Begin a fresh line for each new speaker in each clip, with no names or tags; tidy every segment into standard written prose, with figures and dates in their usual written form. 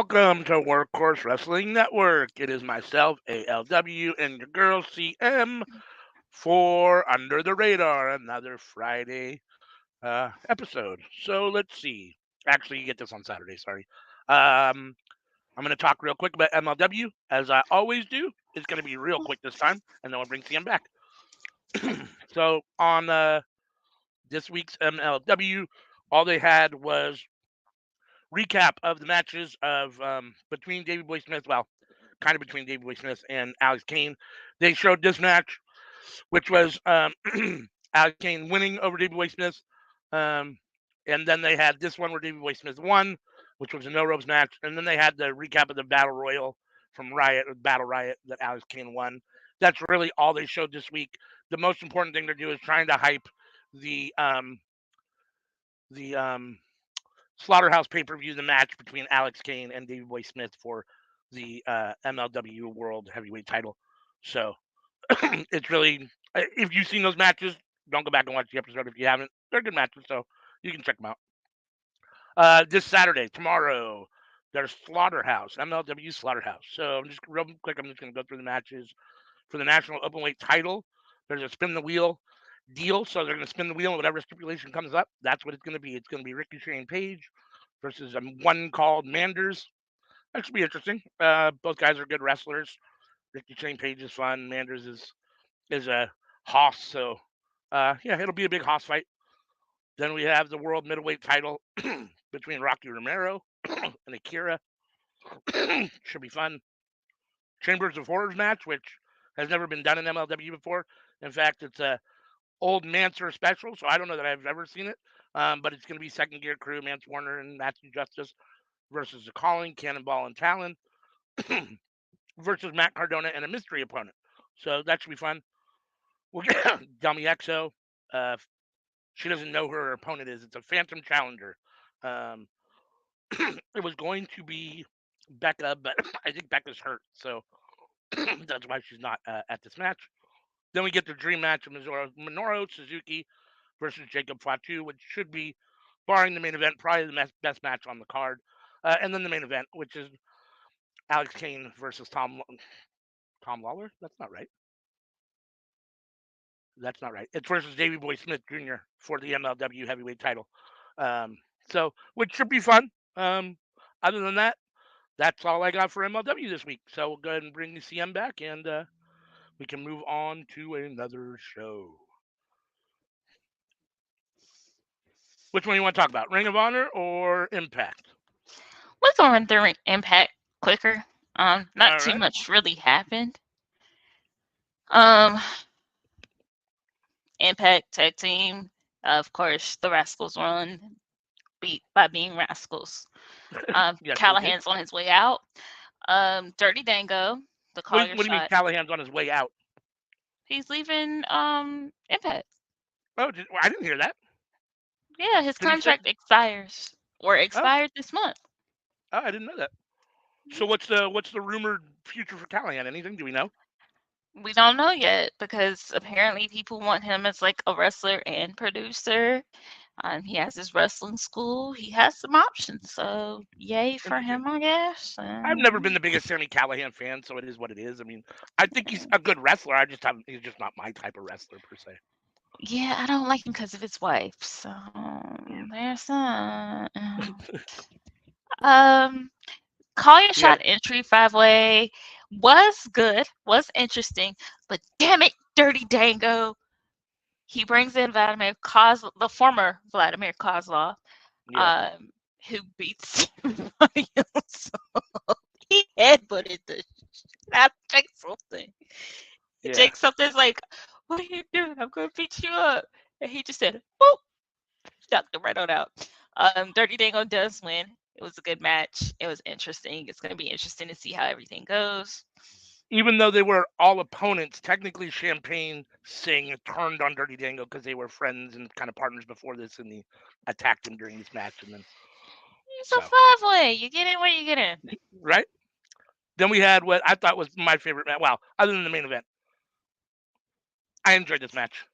Welcome to Workhorse Wrestling Network. It is myself, ALW, and your girl, CM, for Under the Radar, another Friday episode. So let's see. Actually, you get this on Saturday, sorry. I'm going to talk real quick about MLW, as I always do. It's going to be real quick this time, and then we'll bring CM back. So on this week's MLW, all they had was recap of the matches of between Davey Boy Smith, well, kind of between Davey Boy Smith and Alex Kane. They showed this match, which was Alex Kane winning over Davey Boy Smith, and then they had this one where Davey Boy Smith won, which was a no ropes match, and then they had the recap of the Battle Royal from Battle Riot that Alex Kane won. That's really all they showed this week. The most important thing to do is trying to hype the Slaughterhouse pay-per-view, the match between Alex Kane and Davey Boy Smith for the MLW World Heavyweight title. So it's really, if you've seen those matches, don't go back and watch the episode if you haven't. They're good matches, so you can check them out. This Saturday, tomorrow, there's Slaughterhouse, MLW Slaughterhouse. So I'm just real quick, I'm just going to go through the matches. For the National Openweight title, there's a spin the wheel deal. So they're going to spin the wheel and whatever stipulation comes up, that's what it's going to be. It's going to be Ricochet and Page versus one called Manders. That should be interesting. Both guys are good wrestlers. Ricochet and Page is fun. Manders is a hoss. So, yeah, it'll be a big hoss fight. Then we have the World Middleweight title between Rocky Romero and Akira. Should be fun. Chambers of Horrors match, which has never been done in MLW before. In fact, it's a old Mansour special, so I don't know that I've ever seen it. But it's going to be Second Gear Crew, Mance Warner, and Matthew Justice versus The Calling, Cannonball, and Talon versus Matt Cardona and a mystery opponent. So that should be fun. We'll get Dummy XO. She doesn't know who her opponent is. It's a Phantom Challenger. It was going to be Becca, but I think Becca's hurt, so that's why she's not at this match. Then we get the dream match of Minoru Suzuki versus Jacob Fatu, which should be, barring the main event, probably the best match on the card. And then the main event, which is Alex Kane versus Tom Lawler? That's not right. That's not right. It's versus Davey Boy Smith Jr. for the MLW heavyweight title. So, which should be fun. Other than that, that's all I got for MLW this week. So we'll go ahead and bring the CM back, and we can move on to another show. Which one do you want to talk about? Ring of Honor or Impact?
We're going through Impact quicker. Not
All
too
right.
much really happened. Impact Tag Team, of course, the Rascals won by being Rascals.
Yes, they did.
Callahan's on his way out. Dirty Dango, the call your
What do you mean
shot.
Callahan's on his way out?
He's leaving Impact.
Oh, I didn't hear that.
Yeah, his
Did he say?
contract expires or
Oh,
expired this month.
I didn't know that. So what's the rumored future for Callahan? Anything? Do we know?
We don't know yet because apparently people want him as like a wrestler and producer. He has his wrestling school. He has some options, so yay for him, I guess.
I've never been the biggest Sammy Callahan fan, so it is what it is. I mean, I think he's a good wrestler. He's just not my type of wrestler per se.
Yeah, I don't like him because of his wife. So
Yeah.
there's that. Call your shot entry 5-way was good, was interesting, but damn it, Dirty Dango. He brings in Vladimir Kozlov, the former Vladimir Kozlov,
Yeah.
who beats somebody else. He headbutted the shit out of Jake something.
Yeah.
Jake something's like, "What are you doing? I'm gonna beat you up." And he just said, "Whoop," knocked him right on out. Dirty Dango does win. It was a good match. It was interesting. It's gonna be interesting to see how everything goes.
Even though they were all opponents, technically Champagne Singh turned on Dirty Dango because they were friends and kind of partners before this, and he attacked him during this match, and then
It's a 5-way. You get in where you get in.
Right. Then we had what I thought was my favorite match. Well, other than the main event, I enjoyed this match.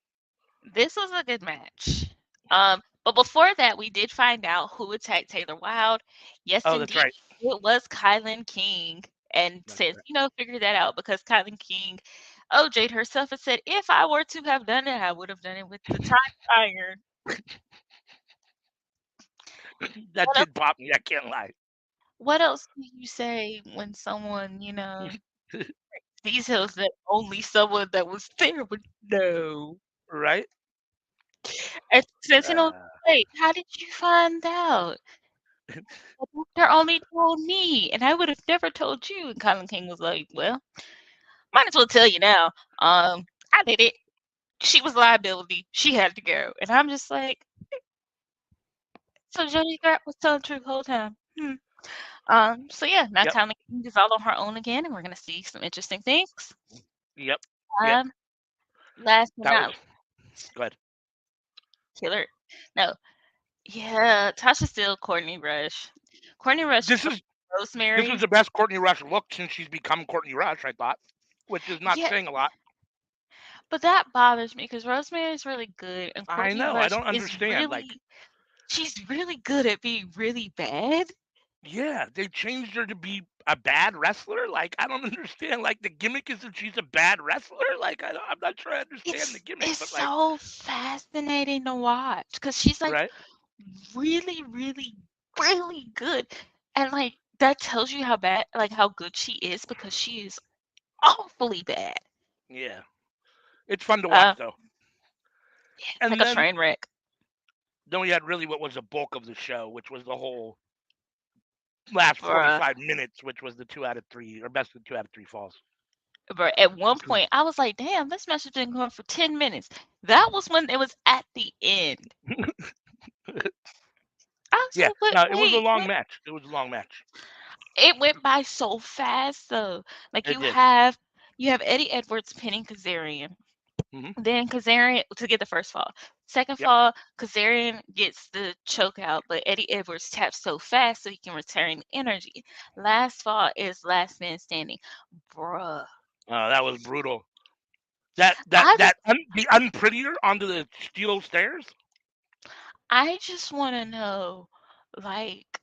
This was a good match. But before that, we did find out who attacked Taylor Wilde. Yes,
Oh, that's
indeed,
right.
it was Kylan King. And
That's
since,
right.
figured that out because Kylan King OJ'd herself and said, if I were to have done it, I would have done it with the time iron.
That
What else,
did pop me. I can't lie.
what else do you say when someone, details that only someone that was there would know?
Right?
And says,
Uh,
wait, how did you find out? The doctor only told me, and I would have never told you. And Colin King was like, well, might as well tell you now. I did it. She was liability. She had to go. And I'm just like, so Jody Garrett was telling the truth the whole time. So yeah, now
yep.
Colin King is all on her own again, and we're gonna see some interesting things.
Yep. Yep.
Um, last but
That was
not
good.
killer. No, yeah, Tasha Steele, Courtney Rush. Courtney Rush
This
killed
is this was
Rosemary.
the best Courtney Rush look since she's become Courtney Rush, I thought, which is not
Yeah,
saying a lot.
but that bothers me because Rosemary is really good, and
I
Courtney
know. I
Rush
don't
is
understand. Like,
really she's really good at being really bad.
yeah, they changed her to be a bad wrestler. Like, I don't understand. Like, the gimmick is that she's a bad wrestler. Like, I'm not sure I understand the gimmick,
It's
but like,
so fascinating to watch because she's like
right?
really, really, really good, and like that tells you how bad, like how good she is because she is awfully bad.
Yeah, it's fun to watch
Uh,
though.
yeah, it's like
And
a train wreck.
then we had really what was the bulk of the show, which was the whole last
Bruh.
45 minutes, which was the 2 out of 3 or best of 2 out of 3 falls.
But at one point, I was like, "Damn, this match has been going for 10 minutes." That was when it was at the end. I was
Yeah,
like, "What?
no, it was a
Wait,
long
what?"
match. It was a long match.
It went by so fast, though. Like
It did.
you have Eddie Edwards pinning Kazarian.
Hmm.
Then Kazarian to get the first fall. Second
Yep.
fall, Kazarian gets the choke out, but Eddie Edwards taps so fast so he can return energy. Last fall is last man standing. Bruh.
That was brutal. That that
I just
that the unprettier onto the steel stairs.
I just wanna know, like,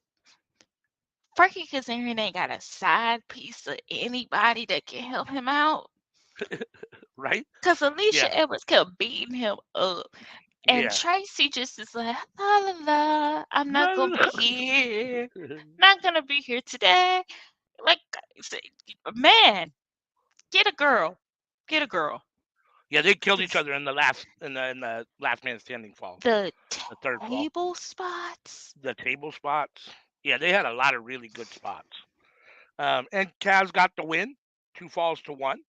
Frankie Kazarian ain't got a side piece of anybody that can help him out.
Right?
Cause
Yeah.
Alicia Edwards kept beating him up. And
Yeah.
Tracy just is like, la la la, I'm not gonna be here. Not gonna be here today. Like, say, man, get a girl. Get a girl.
Yeah, they killed each
'Cause
other in the last man standing fall,
the
the third fall.
table spots.
The table spots. Yeah, they had a lot of really good spots. And Kaz got the win, 2 falls to 1.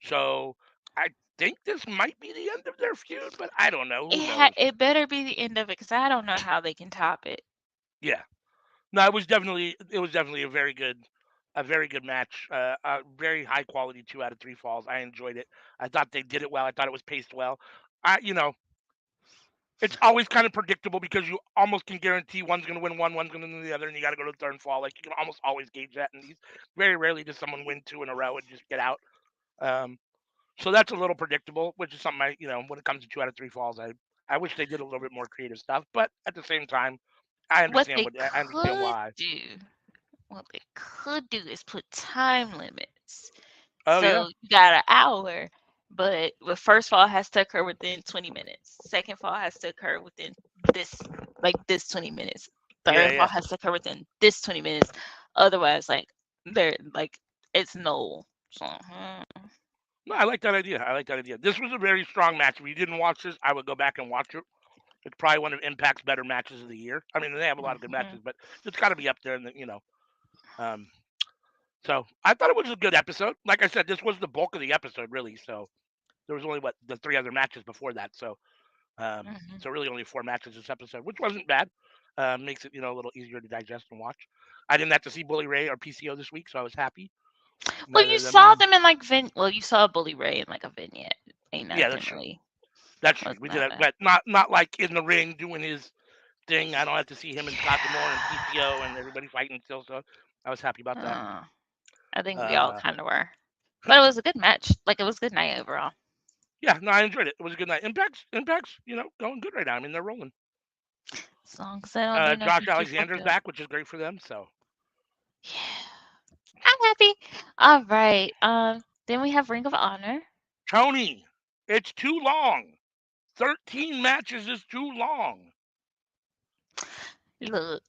So I think this might be the end of their feud, but I don't know. Who knows?
It better be the end of it because I don't know how they can top it.
Yeah. No, it was definitely a very good match. A very high quality 2 out of 3 falls. I enjoyed it. I thought they did it well. I thought it was paced well. It's always kind of predictable because you almost can guarantee one's going to win one, one's going to win the other, and you got to go to the third and fall. Like you can almost always gauge that. And these very rarely does someone win 2 in a row and just get out. Um, so that's a little predictable, which is something when it comes to 2 out of 3 falls, I wish they did a little bit more creative stuff. But at the same time,
What they
I understand
could
why.
do, what they could do is put time limits.
Oh yeah,
So you got an hour, but the first fall has to occur within 20 minutes. Second fall has to occur within this, like this 20 minutes.
yeah,
Third fall
yeah.
has to occur within this 20 minutes. Otherwise, like they're like it's null. So,
No, I like that idea. I like that idea. This was a very strong match. If you didn't watch this, I would go back and watch it. It's probably one of Impact's better matches of the year. I mean, they have a lot of good
mhm.
matches, but it's got to be up there. Um, so I thought it was a good episode. Like I said, this was the bulk of the episode, really. So there was only the 3 other matches before that.
Mhm.
So really only 4 matches this episode, which wasn't bad. Makes it a little easier to digest and watch. I didn't have to see Bully Ray or PCO this week, so I was happy.
Well, you
Neither of them,
saw them in like well, you saw Bully Ray in like a vignette. Ain't
yeah, that's
nothing
true.
really.
That's true.
Wasn't
We did
that
it,
bad.
but not like in the ring doing his thing. I don't have to see him and Scott Demore and
Yeah.
PCO and everybody fighting still. So I was happy about that.
Uh, I think we all
Uh,
kind of were. But it was a good match. Like, it was a good night overall.
yeah, no, I enjoyed it. It was a good night. Impact's going good right now. I mean, they're rolling.
As long as I don't do
Josh
nothing too fucked
Alexander's
up.
back, which is great for them. So
Yeah. I'm happy. All right. Then we have Ring of Honor.
Tony, it's too long. 13 matches is too long.
Look,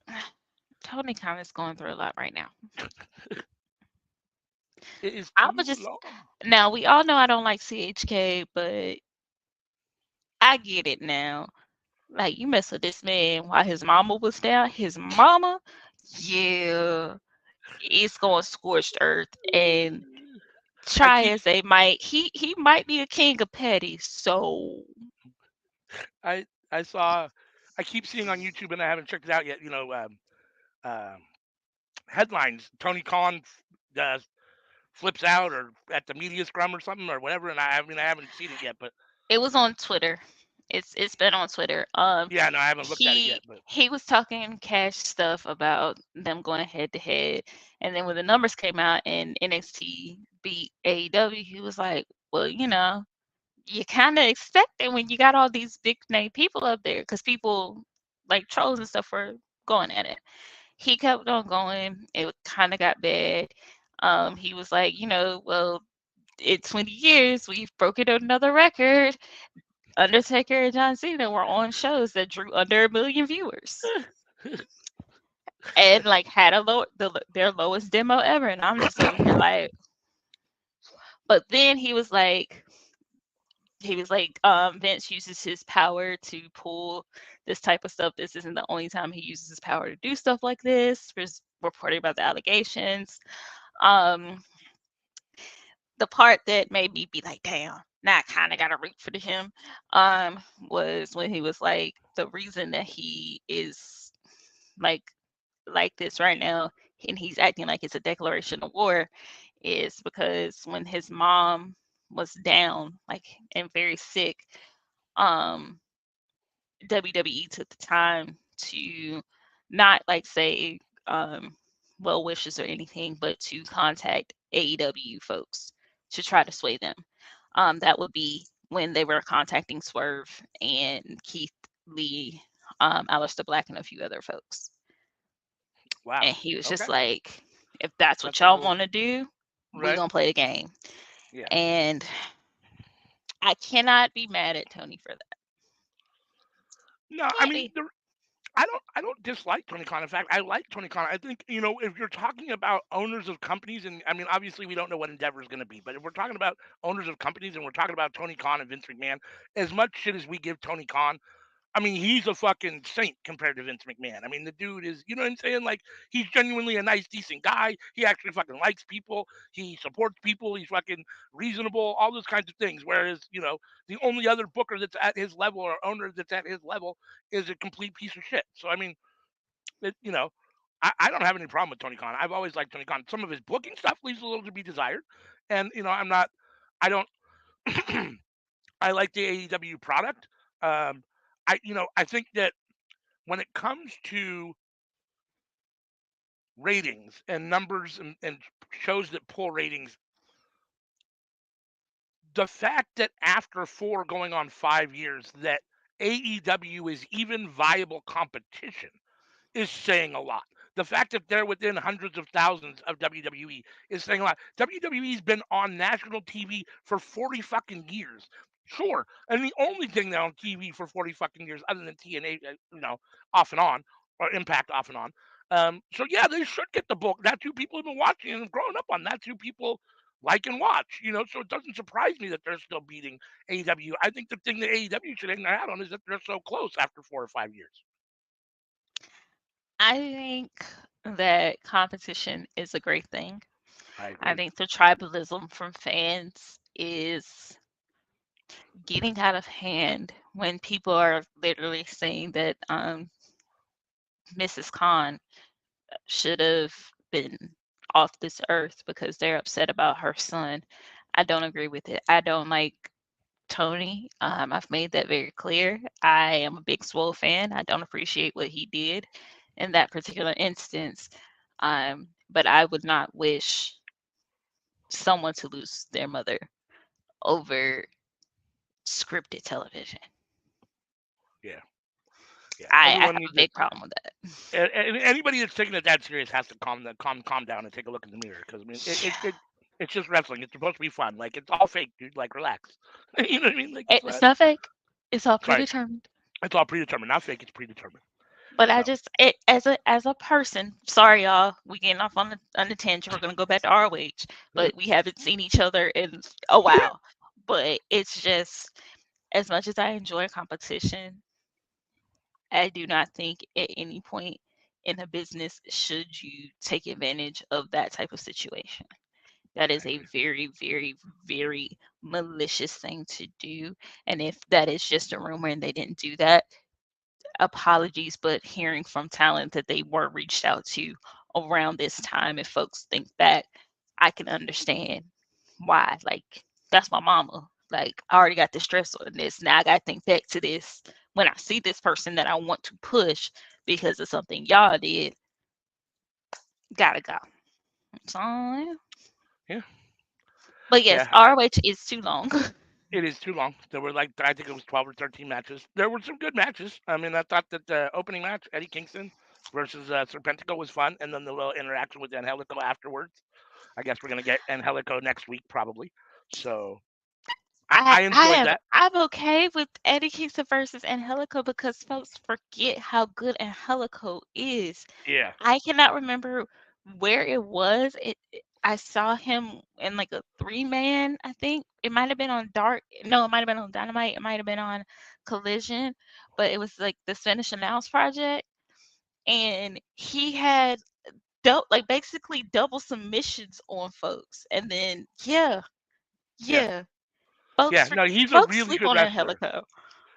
Tony Khan is going through a lot right now.
It is
I
too
would just
long.
now we all know I don't like CHK, but I get it now. Like you mess with this man while his mama was down. His mama, yeah, it's going scorched earth. And
I
try
keep
as they might, he might be a king of petty. So
I saw I keep seeing on YouTube and I haven't checked it out yet. Um, headlines: Tony Khan uh, flips out or at the media scrum or something or whatever. And I haven't seen it yet, but
it was on Twitter. It's been on Twitter.
yeah, no, I haven't looked at it yet.
He
But
he was talking cash stuff about them going head to head, and then when the numbers came out and NXT beat AEW, he was like, "Well, you kind of expect it when you got all these big name people up there, because people like trolls and stuff were going at it." He kept on going. It kind of got bad. He was like, well, in 20 years, we've broken another record. Undertaker and John Cena were on shows that drew under 1 million viewers and like had their lowest demo ever. And I'm just over here like, but then Vince uses his power to pull this type of stuff. This isn't the only time he uses his power to do stuff like this. Was reporting about the allegations. Um, the part that made me be like, damn, now I kind of got to root for him, was when he was like, the reason that he is like this right now, and he's acting like it's a declaration of war, is because when his mom was down, like, and very sick, um, WWE took the time to not like say well wishes or anything, but to contact AEW folks to try to sway them. That would be when they were contacting Swerve and Keith Lee, Aleister Black, and a few other folks.
wow,
And he was just
okay,
like, if that's what
that's a
y'all
little
want to do, we're
right.
going to play the game.
Yeah.
And I cannot be mad at Tony for that.
No, I
Can't
mean
be.
I don't dislike Tony Khan. In fact, I like Tony Khan. I think if you're talking about owners of companies, and I mean obviously we don't know what Endeavor is going to be, but if we're talking about owners of companies and we're talking about Tony Khan and Vince McMahon, as much shit as we give Tony Khan, I mean, he's a fucking saint compared to Vince McMahon. I mean, the dude is, you know what I'm saying? Like, he's genuinely a nice, decent guy. He actually fucking likes people. He supports people. He's fucking reasonable, all those kinds of things. Whereas, the only other booker that's at his level or owner that's at his level is a complete piece of shit. So, I mean, it, you know, I don't have any problem with Tony Khan. I've always liked Tony Khan. Some of his booking stuff leaves a little to be desired. And, I'm not, I don't, I like the AEW product. Um, I think that when it comes to ratings and numbers and shows that pull ratings, the fact that after 4 going on 5 years that AEW is even viable competition is saying a lot. The fact that they're within hundreds of thousands of WWE is saying a lot. WWE's been on national TV for 40 fucking years. Sure. And the only thing they're on TV for 40 fucking years, other than TNA, off and on, or Impact off and on. So, yeah, they should get the book. That's who people have been watching and growing up on. That's who people like and watch, so it doesn't surprise me that they're still beating AEW. I think the thing that AEW should hang their hat on is that they're so close after 4 or 5 years.
I think that competition is a great thing.
I
I
agree.
think the tribalism from fans is getting out of hand when people are literally saying that Mrs. Khan should have been off this earth because they're upset about her son. I don't agree with it. I don't like Tony. I've made that very clear. I am a big Swole fan. I don't appreciate what he did in that particular instance. But I would not wish someone to lose their mother over scripted television.
Yeah. Yeah,
I
everyone
have a
needs it.
big problem with that.
Anybody that's taking it that serious has to calm down and take a look in the mirror because I mean it's just wrestling. It's supposed to be fun. Like it's all fake, dude. Like relax. You know what I mean? Like it's
It's not fake. It's all
sorry,
predetermined.
it's all predetermined, not fake. It's predetermined.
But I
So
just as a person, sorry y'all, we getting off on the tangent. We're gonna go back to ROH, but we haven't seen each other in a while. But it's just as much as I enjoy competition, I do not think at any point in a business should you take advantage of that type of situation. That
I
is a
agree.
very, very, very malicious thing to do. And if that is just a rumor and they didn't do that, apologies, but hearing from talent that they were reached out to around this time, if folks think back, I can understand why. Like, that's my mama. Like, I already got the stress on this. Now I got to think back to this when I see this person that I want to push because of something y'all did. Gotta go. So, yeah.
Yeah,
But yes,
yeah.
ROH is too long.
It is too long. There were like I think it was 12 or 13 matches. There were some good matches. I mean, I thought that the opening match, Eddie Kingston versus Serpentico, was fun, and then the little interaction with Angelico afterwards. I guess we're gonna get Angelico next week probably. So I enjoyed that.
I'm okay with Eddie Kingston versus Angelico because folks forget how good Angelico is.
Yeah,
I cannot remember where it was. I saw him in like a 3-man, I think. It might have been on Dark. No, it might have been on Dynamite. It might have been on Collision, but it was like the Finish Announce project. And he had like basically double submissions on folks. And then
yeah,
yeah,
yeah. No, he's a
folks
really
sleep
good
on
wrestler.
Angelico.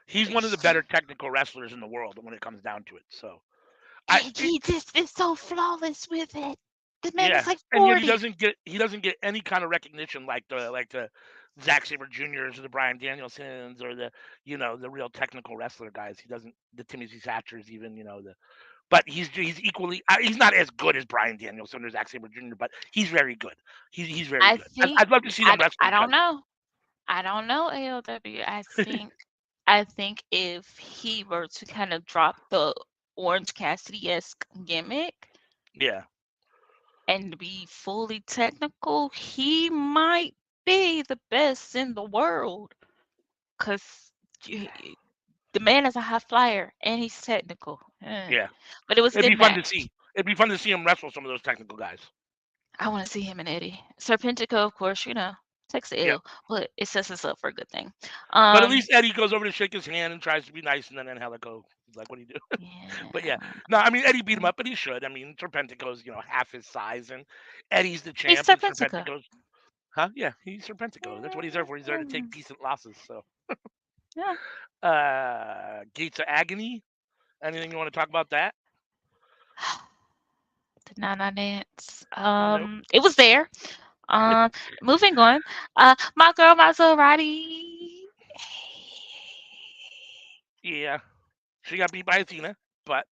He's one of the better technical wrestlers in the world when it comes down to it. So I
And he just is so flawless with it. The man is
yeah,
like
and yet
40.
he doesn't get any kind of recognition like the Zack Sabre Juniors or the Brian Danielsons or the the real technical wrestler guys. He doesn't the Timothy Thatchers even the but he's equally he's not as good as Brian Danielson or Zack Sabre Jr. But he's very good. He's very
I
good.
think
I'd love to see them wrestle
I
each
don't
other.
know. I don't know ALW. I think if he were to kind of drop the Orange Cassidy-esque gimmick
Yeah,
and be fully technical, he might be the best in the world. Cause the man is a high flyer and he's technical.
yeah.
But it was a
It'd
good
be fun to
match.
see. It'd be fun to see him wrestle some of those technical guys.
I want to see him and Eddie. Serpentico, of course, takes the
Yeah.
L, but it sets us up for a good thing.
But at
Um,
least Eddie goes over to shake his hand and tries to be nice, and then Angelico is like, "What do you do?" But yeah,
yeah.
no, I mean Eddie beat him up, but he should. I mean Serpentico's half his size, and Eddie's the
He's
champ, and
Serpentico.
Serpentico's huh? Yeah, he's Serpentico. That's what he's there for. He's there to take decent losses. So,
Yeah.
Gates of Agony. Anything you want to talk about that?
The Nana dance.
Nope.
It was there. Um, moving on. My girl Maserati.
Yeah, she got beat by Athena, but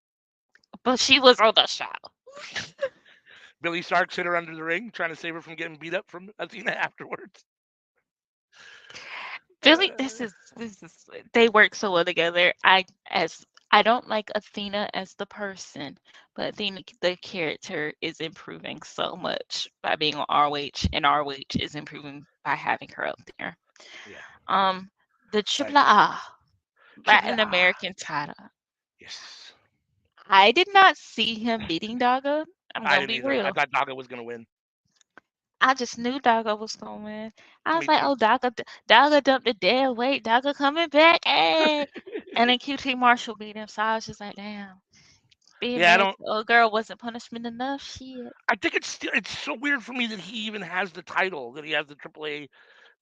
But she was on the show.
Billy Starks hit her under the ring, trying to save her from getting beat up from Athena afterwards.
Billy,
Uh,
this is they work so well together. I don't like Athena as the person, but Athena the character is improving so much by being on ROH, and ROH is improving by having her up there.
yeah,
Um, the
I
Triple
agree.
A
Triple
Latin
A.
American title.
Yes.
I did not see him beating Doggo. I'm
I
gonna
didn't
be
either. I
real.
thought Daga was gonna win.
I just knew Doggo was gonna win. I was
Me
like,
too.
oh, Doggo dumped the dead weight. Doggo coming back. Hey. And then QT Marshall beat him. So I was just like, damn. Being
Yeah, I
married
don't.
to a girl wasn't punishment enough. Shit.
I think it's so weird for me that he even has the title. That he has the AAA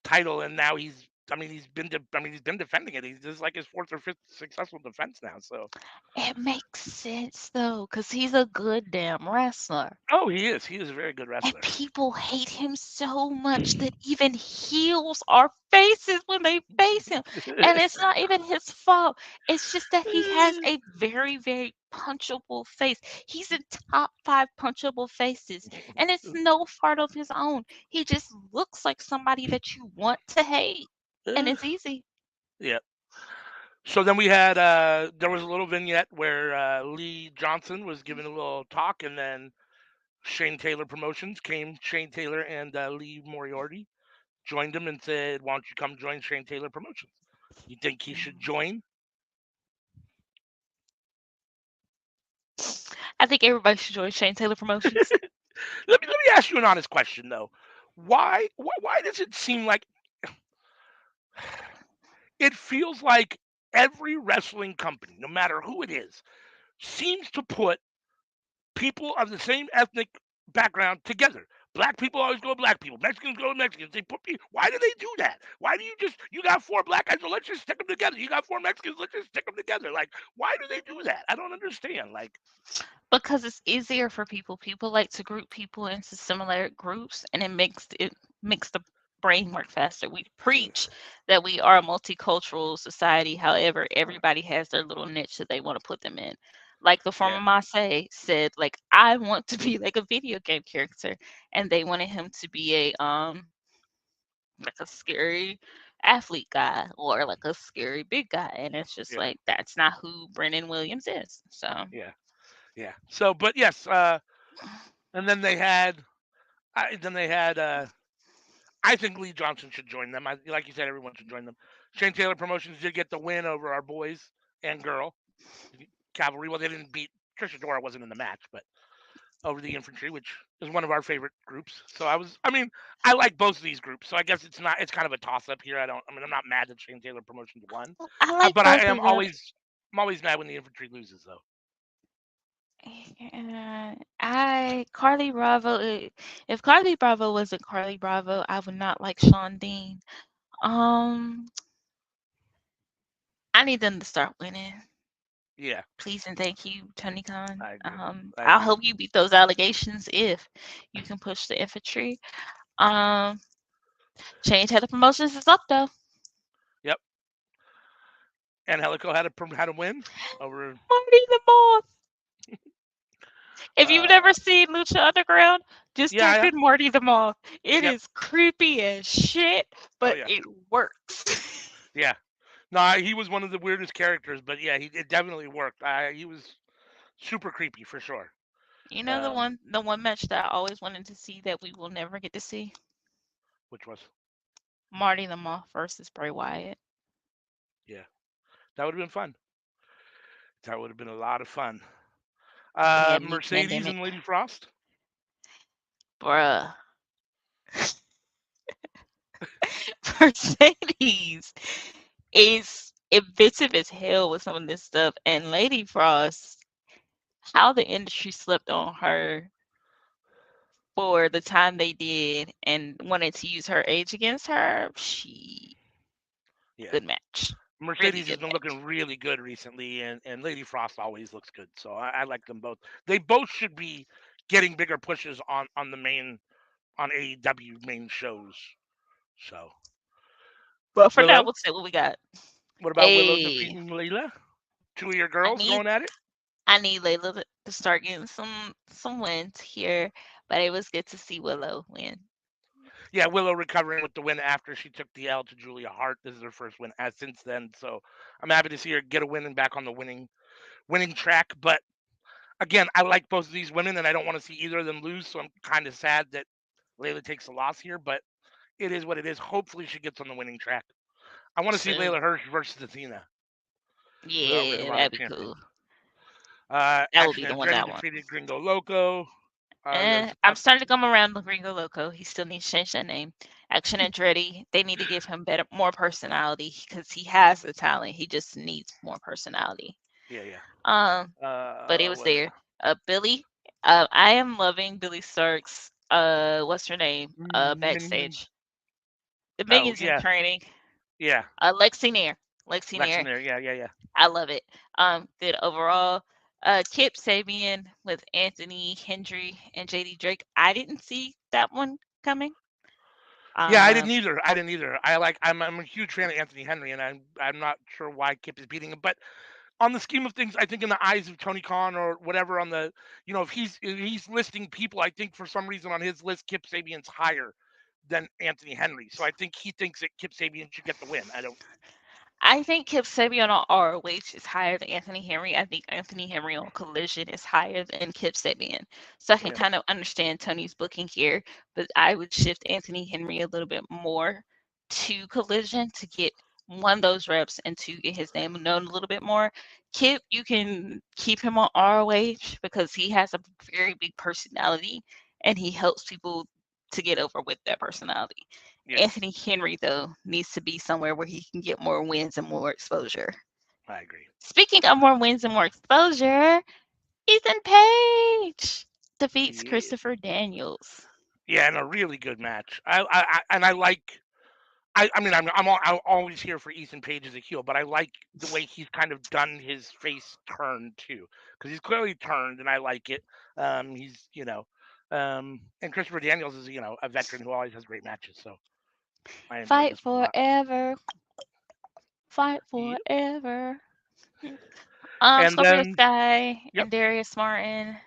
title, and now he's. I mean, he's been defending it. He's this is like his fourth or fifth successful defense now. So.
It makes sense though, because he's a good damn wrestler.
Oh, he is. He is a very good
And
wrestler.
people hate him so much that even heels are faces when they face him. And it's not even his fault. It's just that he has a very, very punchable face. He's in top 5 punchable faces. And it's no fault of his own. He just looks like somebody that you want to hate. And it's easy.
Yeah. So then we had there was a little vignette where Lee Johnson was giving a little talk, and then Shane Taylor Promotions came. Shane Taylor and Lee Moriarty joined him and said, "Why don't you come join Shane Taylor Promotions? You think he should join?"
I think everybody should join Shane Taylor Promotions.
Let me ask you an honest question though. Why does it seem like it feels like every wrestling company, no matter who it is, seems to put people of the same ethnic background together. Black people always go with black people. Mexicans go with Mexicans. They put people. Why do they do that? Why do you got four black guys? So let's just stick them together. You got four Mexicans. Let's just stick them together. Like, why do they do that? I don't understand. Like,
Because it's easier for people. People like to group people into similar groups, and it makes the brain work faster. We preach that we are a multicultural society. However, everybody has their little niche that they want to put them in. Like the
yeah,
former Masse said, like I want to be like a video game character, and they wanted him to be like a scary athlete guy or like a scary big guy, and it's just
yeah,
like that's not who Brennan Williams is. So
yeah, yeah. So, but yes, and then they had. I think Lee Johnson should join them. Like you said, everyone should join them. Shane Taylor Promotions did get the win over our boys and girl cavalry. Well, they didn't beat Trisha Dora wasn't in the match, but over the infantry, which is one of our favorite groups. So I mean, I like both of these groups. So I guess it's kind of a toss up here. I mean, I'm not mad that Shane Taylor Promotions won,
I like
but
both of them.
I'm always mad when the infantry loses, though.
I Carly Bravo. If Carly Bravo wasn't Carly Bravo, I would not like Sean Dean. Um, I need them to start winning.
Yeah,
Please and thank you, Tony Khan.
I agree. I
I'll
agree.
help you beat those allegations if you can push the infantry. Um, Change Head of Promotions is up though.
Yep. And Helico had a win over.
Marty the Moth. If you've
Uh,
never seen Lucha Underground, just
yeah,
type
yeah.
in Marty the Moth. It
Yep.
is creepy as shit,
Oh
but
yeah.
it works.
Yeah. No, he was one of the weirdest characters, but yeah, it definitely worked. He was super creepy for sure.
You know
Um,
the one match that I always wanted to see that we will never get to see?
which was
Marty the Moth versus Bray Wyatt.
yeah, that would have been fun. That would have been a lot of fun.
Yeah, mute
Mercedes
pandemic.
and Lady Frost.
Bruh. Mercedes is inventive as hell with some of this stuff. And Lady Frost, how the industry slept on her for the time they did and wanted to use her age against her.
Yeah,
Good match. Really
Mercedes has
good
been
match.
looking really good recently, and Lady Frost always looks good. So I like them both. They both should be getting bigger pushes on the main on AEW main shows. So
But for now,
Willow,
we'll say what we got.
what about Willow
Hey,
defeating Layla? Two of your
I
girls
need
going at it.
I need Layla to start getting some wins here, but it was good to see Willow win.
Yeah, Willow recovering with the win after she took the L to Julia Hart. This is her first win as since then. So I'm happy to see her get a win and back on the winning track. But again, I like both of these women, and I don't want to see either of them lose. So I'm kind of sad that Layla takes a loss here, but it is what it is. Hopefully, she gets on the winning track. I want to see
Soon.
Layla Hirsch versus Athena for our Ring of
Yeah,
Honor
that'd be
champion.
cool. That would be
Action
the one
Andretti
that I want.
defeated Gringo Loco. There's
I'm starting to come around with Gringo Loco. He still needs to change that name. Action Andretti. They need to give him more personality because he has the talent. He just needs more personality.
yeah, yeah.
Um, but it was
What?
there. Billy. I am loving Billy Starks. What's her name?
Mini,
Backstage. The
oh
Minions in
yeah,
training.
yeah.
Lexi Nair. Lexi
Lex in
Nair.
there. Yeah, yeah, yeah.
I love it. Good overall. Kip Sabian with Anthony Hendry and JD Drake. I didn't see that one coming.
Yeah, I didn't
Um,
either. I didn't either. I'm a huge fan of Anthony Henry, and I'm not sure why Kip is beating him. But on the scheme of things, I think in the eyes of Tony Khan or whatever, on the if he's listing people, I think for some reason on his list, Kip Sabian's higher than Anthony Henry. So I think he thinks that Kip Sabian should get the win. I don't.
I think Kip Sabian on ROH is higher than Anthony Henry. I think Anthony Henry on Collision is higher than Kip Sabian. So I can
Yeah,
kind of understand Tony's booking here, but I would shift Anthony Henry a little bit more to Collision to get one those reps and to get his name known a little bit more. Kip, you can keep him on ROH because he has a very big personality and he helps people to get over with that personality.
yeah,
Anthony Henry, though, needs to be somewhere where he can get more wins and more exposure.
I agree.
Speaking of more wins and more exposure, Ethan Page defeats
Yeah,
Christopher Daniels.
yeah, and a really good match. And I like. I mean, I'm always here for Ethan Page as a heel, but I like the way he's kind of done his face turn too, because he's clearly turned, and I like it. He's and Christopher Daniels is a veteran who always has great matches, so I enjoyed
Fight
this one a lot.
forever, fight
Yep.
forever.
And
Scorpio
then,
Sky
yep,
and Darius Martin.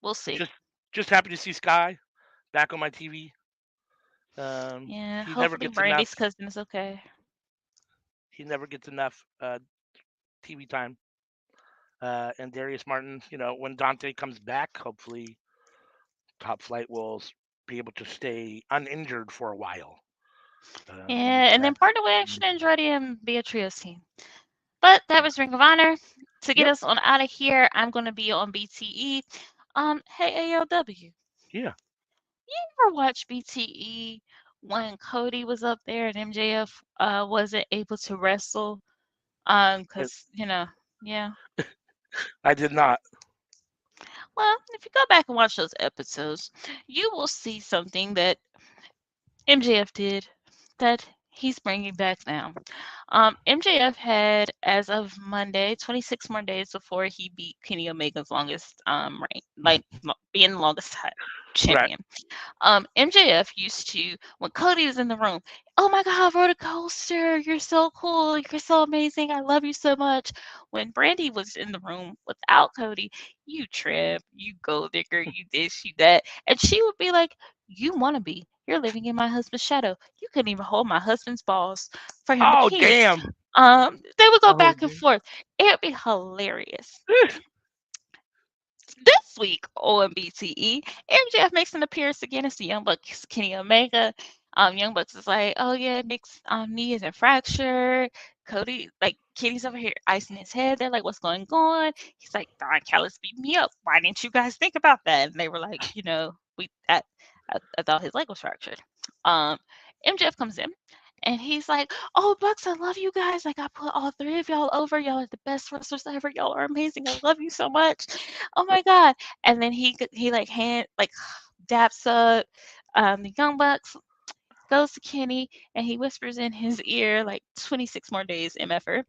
We'll see.
just just happy to see Sky back on my TV.
Yeah,
He never
hopefully
gets enough.
Brandy's cousin is okay.
He never gets enough TV time. And Darius Martin, when Dante comes back, hopefully Top Flight will be able to stay uninjured for a while.
Yeah, and then
That,
part of the way Action Andretti and be a trios team. But that was Ring of Honor. To get
yep,
us on out of here, I'm gonna be on BTE. Hey ALW,
yeah.
you ever watch BTE when Cody was up there and MJF wasn't able to wrestle?
It,
Cause yeah.
I did not.
Well, if you go back and watch those episodes, you will see something that MJF did that he's bringing back now. MJF had, as of Monday, 26 more days before he beat Kenny Omega's longest reign, like being the longest
Right.
champion. MJF used to, when Cody was in the room, oh my God, roller coaster, you're so cool, you're so amazing, I love you so much. When Brandy was in the room without Cody, you trip, you gold digger, you this, you that. And she would be like, you want to be. You're living in my husband's shadow. You couldn't even hold my husband's balls for him to
Oh
kiss.
damn.
They would go
Oh
back and
damn.
forth. It would be hilarious. This week on BTE, MJF makes an appearance against the Young Bucks, Kenny Omega. Young Bucks is like, oh yeah, Nick's knee isn't fractured. Cody, like, Kenny's over here icing his head. They're like, what's going on? He's like, Don Callis beat me up. Why didn't you guys think about that? And they were like, I thought his leg was fractured. MJF comes in and he's like, "Oh, Bucks, I love you guys. Like, I put all three of y'all over. Y'all are the best wrestlers ever. Y'all are amazing. I love you so much. Oh my God!" And then he like daps up the Young Bucks, goes to Kenny, and he whispers in his ear like 26 more days, MFR,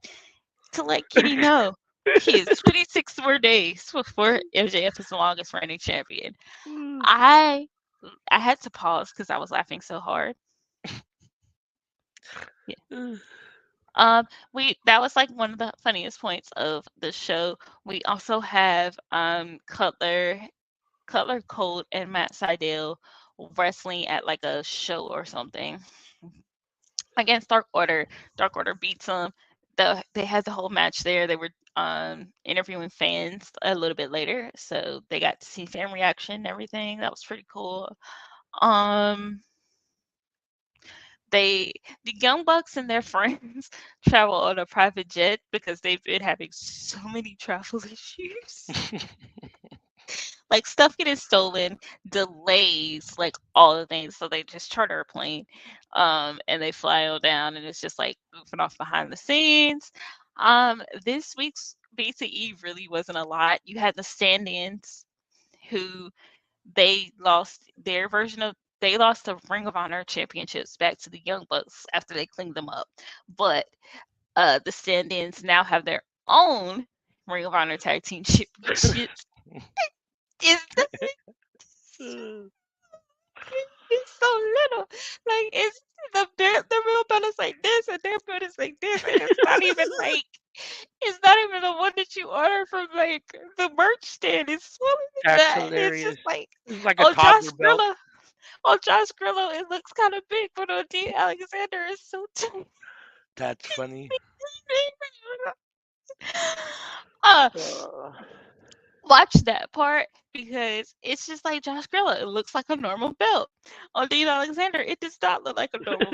to let Kenny know he is 26 more days before MJF is the longest reigning champion. I I had to pause because I was laughing so hard. Yeah. We that was like one of the funniest points of the show. We also have Cutler Colt and Matt Sydal wrestling at like a show or something against Dark Order. Dark Order beats them. They had the whole match there. They were interviewing fans a little bit later, so they got to see fan reaction and everything. That was pretty cool. Um, the Young Bucks and their friends travel on a private jet because they've been having so many travel issues. Like stuff getting stolen, delays, like all the things. So they just charter a plane, and they fly on down, and it's just like goofing off behind the scenes. This week's BCE really wasn't a lot. You had the stand-ins who they lost the Ring of Honor championships back to the Young Bucks after they cleaned them up. But the stand-ins now have their own Ring of Honor tag team championships. Is it's so little. Like the real belt is like this and their belt is like this, and it's not even the one that you order from like the merch stand. It's smaller than
That's
that. And it's just
hilarious.
like
This is like a
oh
toddler belt.
Josh Grillo it looks kind of big, but on D Alexander it's so tiny.
That's funny.
uh,
Uh,
watch that part because it's just like Josh Grella. It looks like a normal belt. On Dean Alexander, it does not look like a normal.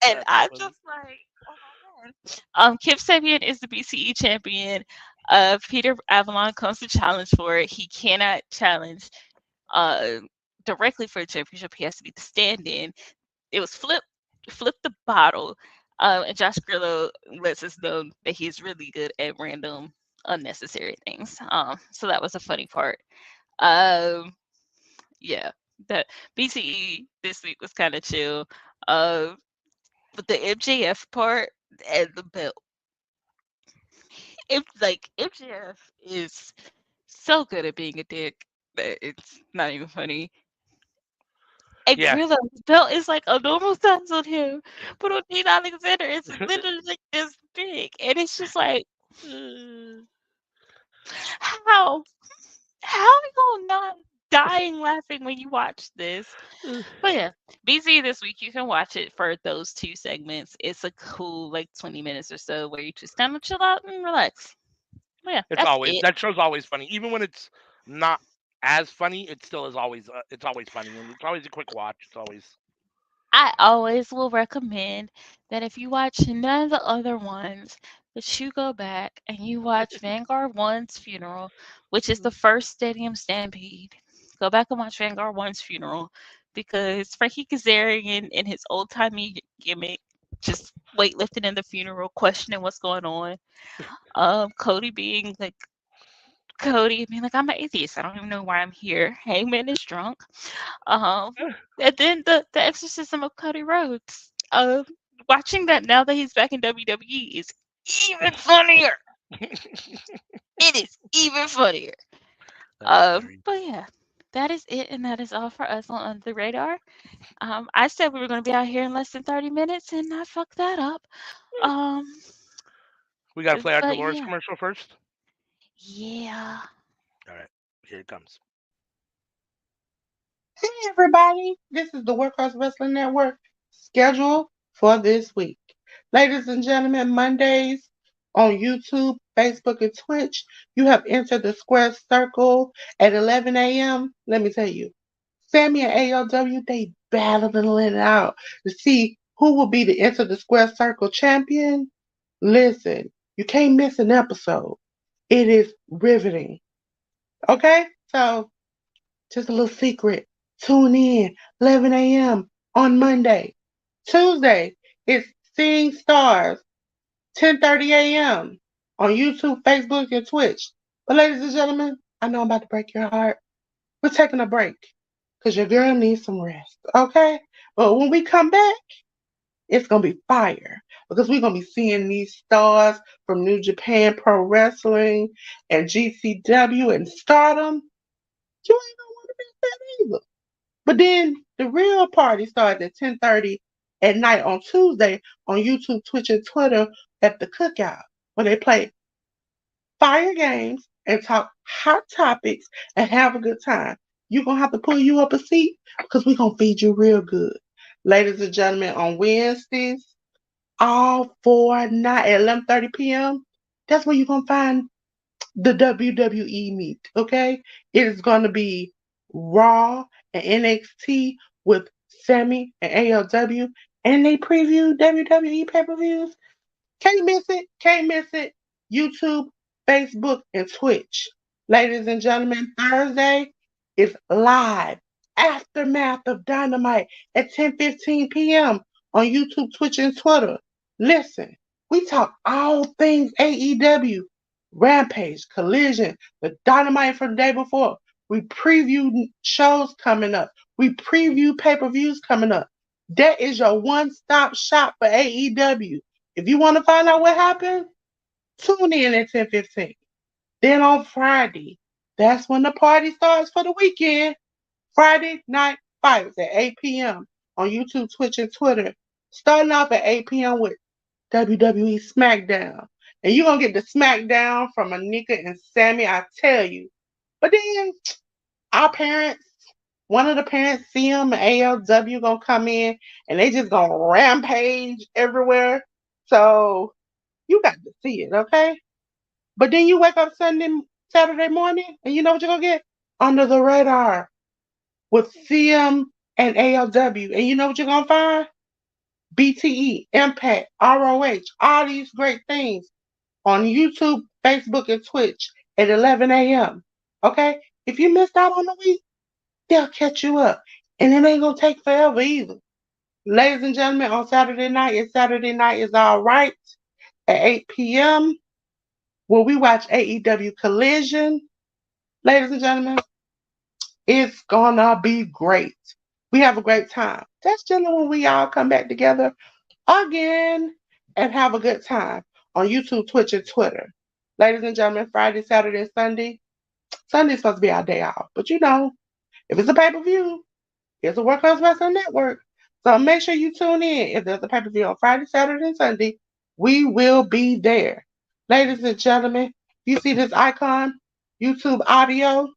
And
that's
I'm
funny.
just like, oh my god. Kip Sabian is the BCE champion. Peter Avalon comes to challenge for it. He cannot challenge uh directly for a championship. He has to be the stand-in. It was flip the bottle. And Josh Grillo lets us know that he's really good at random unnecessary things. So that was a funny part. Um, yeah, the BCE this week was kind of chill. Uh, but the MJF part and the belt, MJF is so good at being a dick that it's not even funny. And
Yeah.
Grillo's belt is like a normal size on him, but on Dean Alexander, it's literally like this big, and it's just like,
Uh,
how? How are you not dying laughing when you watch this?
uh,
But yeah, BZ this week, you can watch it for those two segments. It's a cool, like, 20 minutes or so where you just kind of chill out and relax. But yeah,
it's
that's
always
it.
that show's always funny, even when it's not as funny. It still is always it's always funny, and it's always a quick watch. It's always
I always will recommend that if you watch none of the other ones, that you go back and you watch Vanguard One's funeral, which is the first Stadium Stampede. Go back and watch Vanguard One's funeral because Frankie Kazarian in his old timey gimmick, just weightlifting in the funeral, questioning what's going on. Cody being like Cody being like, I'm an atheist. I don't even know why I'm here. Hangman is drunk. Um, and then the exorcism of Cody Rhodes. Watching that now that he's back in WWE is even funnier. It is even funnier.
that's hilarious.
But yeah, that is it, and that is all for us on Under the Radar. I said we were going to be out here in less than 30 minutes, and I fucked that up. Um,
We got to play our
but
Dolores
yeah,
commercial first.
yeah.
All right, here it comes.
Hey everybody, this is the Workhouse Wrestling Network schedule for this week. Ladies and gentlemen, Mondays on YouTube, Facebook, and Twitch, you have entered the square circle at 11 a.m. Let me tell you, Sammy and ALW, they battling it out to see who will be the Enter the Square Circle champion. Listen, you can't miss an episode. It is riveting. Okay? So just a little secret. Tune in 11 a.m. on Monday. Tuesday, it's Seeing Stars, 10:30 a.m. on YouTube, Facebook, and Twitch. But ladies and gentlemen, I know I'm about to break your heart. We're taking a break because your girl needs some rest, okay? But when we come back, it's going to be fire because we're going to be seeing these stars from New Japan Pro Wrestling and GCW and Stardom. You ain't going to want to miss that either. But then the real party starts at 10:30 at night on Tuesday on YouTube, Twitch, and Twitter at the Cookout, where they play fire games and talk hot topics and have a good time. You're gonna have to pull you up a seat because we're gonna feed you real good. Ladies and gentlemen, on Wednesdays, all four night at 11:30 p.m. That's where you're gonna find the WWE meet, okay? It is going to be Raw and NXT with Sammy and ALW, and they preview WWE pay-per-views. Can't miss it. Can't miss it. YouTube, Facebook, and Twitch. Ladies and gentlemen, Thursday is live aftermath of Dynamite at 10:15 p.m. on YouTube, Twitch, and Twitter. Listen, we talk all things AEW, Rampage, Collision, the Dynamite from the day before. We preview shows coming up. We preview pay-per-views coming up. That is your one-stop shop for AEW. If you want to find out what happened, tune in at 10:15. Then on Friday, that's when the party starts for the weekend. Friday Night Fights at 8 p.m. on YouTube, Twitch, and Twitter. Starting off at 8 p.m. with WWE SmackDown. And you're going to get the SmackDown from Anika and Sammy, I tell you. But then our parents, one of the parents, CM and ALW, gonna come in and they just gonna rampage everywhere. So you got to see it, okay? But then you wake up Saturday morning, and you know what you're gonna get? Under the radar with CM and ALW. And you know what you're gonna find? BTE, Impact, ROH, all these great things on YouTube, Facebook, and Twitch at 11 a.m. Okay? If you missed out on the week, they'll catch you up. And it ain't gonna take forever either. Ladies and gentlemen, on Saturday night, it's Saturday Night is All Right at 8 p.m. when we watch AEW Collision. Ladies and gentlemen, it's gonna be great. We have a great time. That's generally when we all come back together again and have a good time on YouTube, Twitch, and Twitter. Ladies and gentlemen, Friday, Saturday, and Sunday. Sunday's supposed to be our day off. But you know, if it's a pay-per-view, it's a Workhouse Wrestling Network. So make sure you tune in. If there's a pay-per-view on Friday, Saturday, and Sunday, we will be there. Ladies and gentlemen, you see this icon, YouTube audio,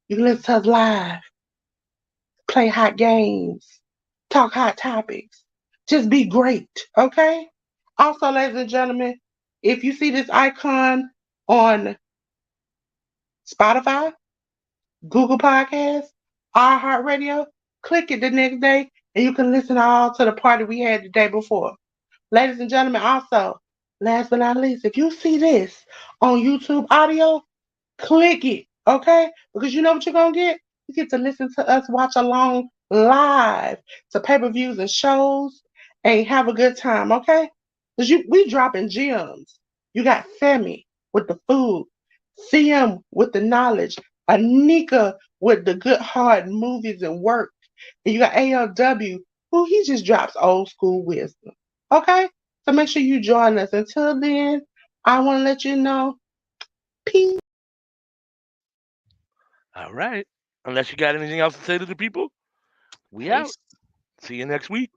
you can listen to us live, play hot games, talk hot topics. Just be great, okay? Also, ladies and gentlemen, if you see this icon on Spotify, Google Podcasts, iHeartRadio, click it the next day and you can listen all to the party we had the day before. Ladies and gentlemen, also, last but not least, if you see this on YouTube audio, click it, okay? Because you know what you're gonna get? You get to listen to us watch along live to pay-per-views and shows and have a good time, okay? Because we dropping gems. You got Femi with the food, CM with the knowledge, Anika with the good hard movies and work, and you got ALW, who he just drops old school wisdom. Okay? So make sure you join us. Until then, I want to let you know, peace.
All right. Unless you got anything else to say to the people, we out.
Peace.
See you next week.